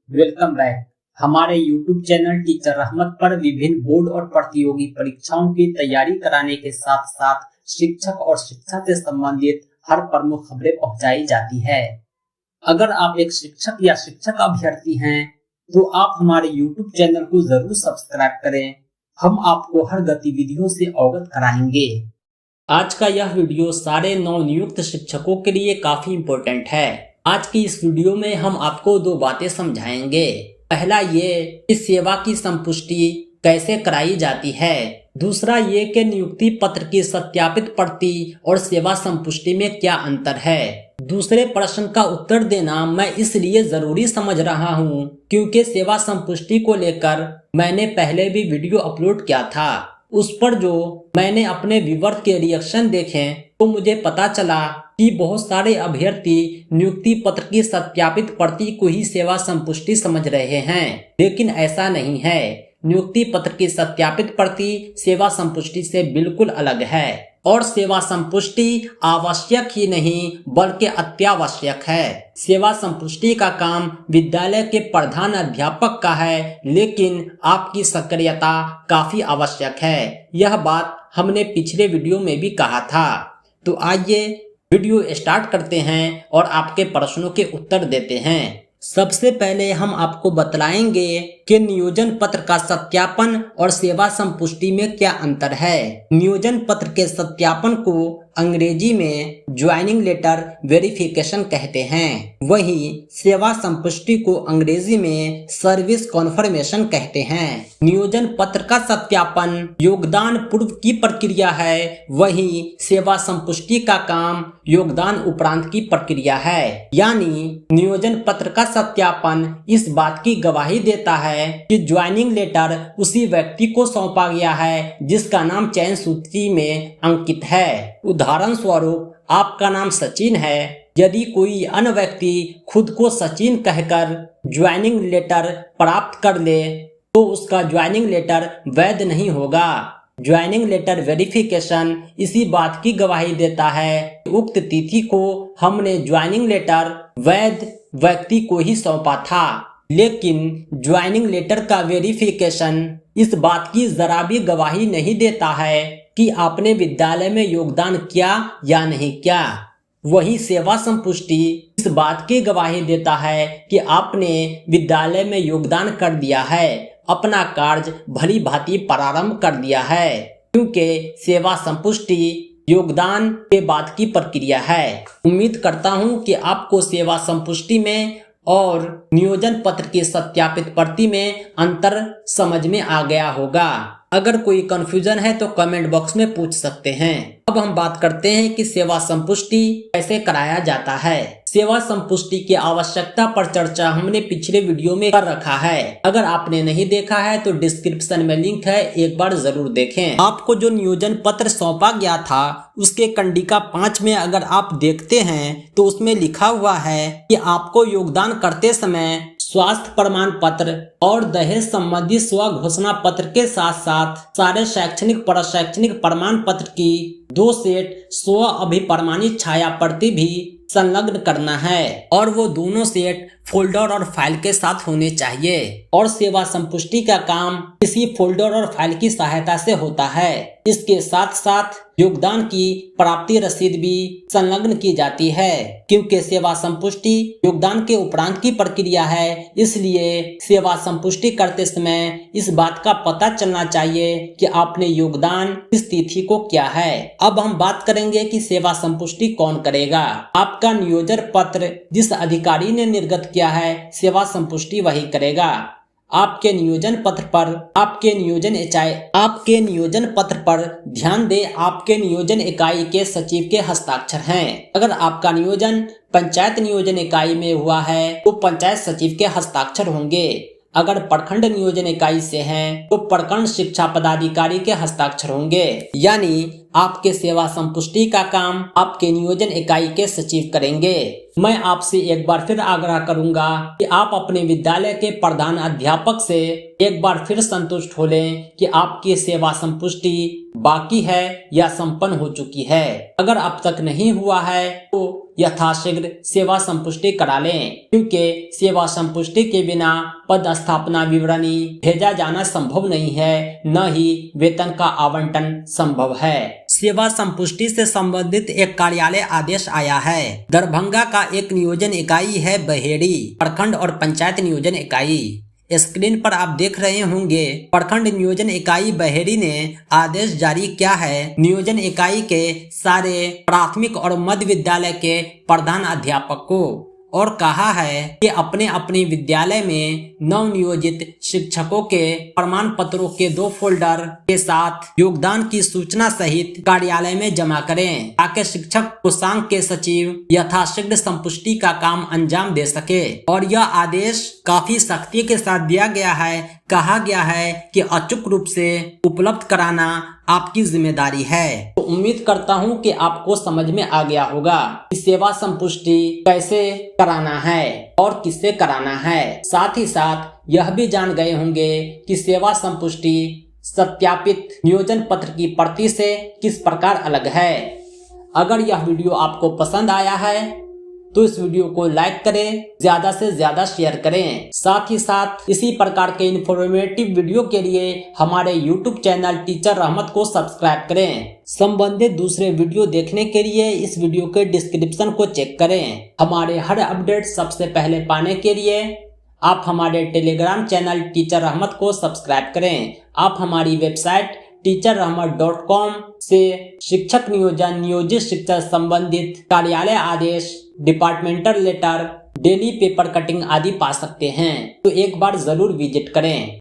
Welcome back. हमारे YouTube channel teacher रहमत पर विभिन्न बोर्ड और प्रतियोगी परीक्षाओं की तैयारी कराने के साथ साथ शिक्षक और शिक्षा से संबंधित हर प्रमुख खबरें पहुंचाई जाती है। अगर आप एक शिक्षक या शिक्षक अभ्यर्थी हैं तो आप हमारे YouTube चैनल को जरूर सब्सक्राइब करें। हम आपको हर गतिविधियों से अवगत कराएंगे। आज का यह वीडियो सारे नवनियुक्त शिक्षकों के लिए काफी इम्पोर्टेंट है। आज की इस वीडियो में हम आपको दो बातें समझाएंगे। पहला ये कि सेवा की संपुष्टि कैसे कराई जाती है। दूसरा ये कि नियुक्ति पत्र की सत्यापित प्रति और सेवा संपुष्टि में क्या अंतर है। दूसरे प्रश्न का उत्तर देना मैं इसलिए जरूरी समझ रहा हूँ क्योंकि सेवा संपुष्टि को लेकर मैंने पहले भी वीडियो अपलोड किया था। उस पर जो मैंने अपने व्यूअर्स के रिएक्शन देखे तो मुझे पता चला कि बहुत सारे अभ्यर्थी नियुक्ति पत्र की सत्यापित प्रति को ही सेवा संपुष्टि समझ रहे हैं, लेकिन ऐसा नहीं है। नियुक्ति पत्र की सत्यापित प्रति सेवा संपुष्टि से बिल्कुल अलग है और सेवा संपुष्टि आवश्यक ही नहीं बल्कि अत्यावश्यक है। सेवा संपुष्टि का काम विद्यालय के प्रधान अध्यापक का है, लेकिन आपकी सक्रियता काफी आवश्यक है। यह बात हमने पिछले वीडियो में भी कहा था। तो आइए वीडियो स्टार्ट करते हैं और आपके प्रश्नों के उत्तर देते हैं। सबसे पहले हम आपको बतलाएंगे कि नियोजन पत्र का सत्यापन और सेवा संपुष्टि में क्या अंतर है। नियोजन पत्र के सत्यापन को अंग्रेजी में ज्वाइनिंग लेटर वेरिफिकेशन कहते हैं, वहीं सेवा संपुष्टि को अंग्रेजी में सर्विस कॉन्फर्मेशन कहते हैं। नियोजन पत्र का सत्यापन योगदान पूर्व की प्रक्रिया है, वहीं सेवा संपुष्टि का काम योगदान उपरांत की प्रक्रिया है। यानी नियोजन पत्र का सत्यापन इस बात की गवाही देता है कि ज्वाइनिंग लेटर उसी व्यक्ति को सौंपा गया है जिसका नाम चयन सूची में अंकित है। उदाहरण स्वरूप आपका नाम सचिन है। यदि कोई अन्य व्यक्ति खुद को सचिन कहकर ज्वाइनिंग लेटर प्राप्त कर ले तो उसका ज्वाइनिंग लेटर वैध नहीं होगा। ज्वाइनिंग लेटर वेरिफिकेशन इसी बात की गवाही देता है कि उक्त तिथि को हमने ज्वाइनिंग लेटर वैध व्यक्ति को ही सौंपा था, लेकिन ज्वाइनिंग लेटर का वेरिफिकेशन इस बात की जरा भी गवाही नहीं देता है कि आपने विद्यालय में योगदान किया या नहीं किया। वही सेवा संपुष्टि इस बात की गवाही देता है कि आपने विद्यालय में योगदान कर दिया है, अपना कार्य भली भांति प्रारंभ कर दिया है, क्योंकि सेवा संपुष्टि योगदान के बाद की प्रक्रिया है। उम्मीद करता हूं कि आपको सेवा संपुष्टि में और नियोजन पत्र की सत्यापित प्रति में अंतर समझ में आ गया होगा। अगर कोई कंफ्यूजन है तो कमेंट बॉक्स में पूछ सकते हैं। अब हम बात करते हैं कि सेवा संपुष्टि कैसे कराया जाता है। सेवा संपुष्टि की आवश्यकता पर चर्चा हमने पिछले वीडियो में कर रखा है। अगर आपने नहीं देखा है तो डिस्क्रिप्शन में लिंक है, एक बार जरूर देखें। आपको जो नियोजन पत्र सौंपा गया था उसके कंडिका 5 में अगर आप देखते हैं तो उसमें लिखा हुआ है कि आपको योगदान करते समय स्वास्थ्य प्रमाण पत्र और दहेज संबंधी स्व घोषणा पत्र के साथ साथ सारे शैक्षणिक प्रशैक्षणिक प्रमाण पत्र की 2 सेट स्व अभिप्रमाणित छाया प्रति भी संलग्न करना है और वो दोनों सेट फोल्डर और फाइल के साथ होने चाहिए। और सेवा संपुष्टि का काम किसी फोल्डर और फाइल की सहायता से होता है। इसके साथ साथ योगदान की प्राप्ति रसीद भी संलग्न की जाती है, क्योंकि सेवा संपुष्टि योगदान के उपरांत की प्रक्रिया है। इसलिए सेवा संपुष्टि करते समय इस बात का पता चलना चाहिए कि आपने योगदान किस तिथि को किया है। अब हम बात करेंगे कि सेवा संपुष्टि कौन करेगा। आपका नियोजन पत्र जिस अधिकारी ने निर्गत किया है सेवा संपुष्टि वही करेगा। आपके नियोजन पत्र पर ध्यान दें, आपके नियोजन इकाई के सचिव के हस्ताक्षर हैं। अगर आपका नियोजन पंचायत नियोजन इकाई में हुआ है तो पंचायत सचिव के हस्ताक्षर होंगे। अगर प्रखंड नियोजन इकाई से हैं तो प्रखंड शिक्षा पदाधिकारी के हस्ताक्षर होंगे। यानी आपके सेवा संपुष्टि का काम आपके नियोजन इकाई के सचिव करेंगे। मैं आपसे एक बार फिर आग्रह करूंगा कि आप अपने विद्यालय के प्रधान अध्यापक से एक बार फिर संतुष्ट हो लें कि आपकी सेवा संपुष्टि बाकी है या संपन्न हो चुकी है। अगर अब तक नहीं हुआ है तो यथाशीघ्र सेवा संपुष्टि करा लें, क्योंकि सेवा संपुष्टि के बिना पद स्थापना विवरणी भेजा जाना संभव नहीं है, न ही वेतन का आवंटन संभव है। सेवा संपुष्टि से संबंधित एक कार्यालय आदेश आया है। दरभंगा का एक नियोजन इकाई है बहेड़ी, प्रखंड और पंचायत नियोजन इकाई। स्क्रीन पर आप देख रहे होंगे प्रखंड नियोजन इकाई बहेड़ी ने आदेश जारी किया है नियोजन इकाई के सारे प्राथमिक और मध्य विद्यालय के प्रधान अध्यापक को, और कहा है कि अपने अपने विद्यालय में नवनियोजित शिक्षकों के प्रमाण पत्रों के 2 फोल्डर के साथ योगदान की सूचना सहित कार्यालय में जमा करें, ताकि शिक्षक कोषांग के सचिव यथाशीघ्र संपुष्टि का काम अंजाम दे सके। और यह आदेश काफी सख्ती के साथ दिया गया है। कहा गया है कि अचूक रूप से उपलब्ध कराना आपकी जिम्मेदारी है। तो उम्मीद करता हूं कि आपको समझ में आ गया होगा कि सेवा संपुष्टि कैसे कराना है और किससे कराना है। साथ ही साथ यह भी जान गए होंगे कि सेवा संपुष्टि सत्यापित नियोजन पत्र की प्रति से किस प्रकार अलग है। अगर यह वीडियो आपको पसंद आया है तो इस वीडियो को लाइक करें, ज्यादा से ज्यादा शेयर करें। साथ ही साथ इसी प्रकार के इन्फॉर्मेटिव वीडियो के लिए हमारे YouTube चैनल टीचर रहमत को सब्सक्राइब करें। संबंधित दूसरे वीडियो देखने के लिए इस वीडियो के डिस्क्रिप्शन को चेक करें। हमारे हर अपडेट सबसे पहले पाने के लिए आप हमारे टेलीग्राम चैनल टीचर रहमत को सब्सक्राइब करें। आप हमारी वेबसाइट teacherrahmat.com से शिक्षक नियोजन, नियोजित शिक्षक संबंधित कार्यालय आदेश, departmental letter, daily paper cutting आदि पा सकते हैं। तो एक बार जरूर विजिट करें।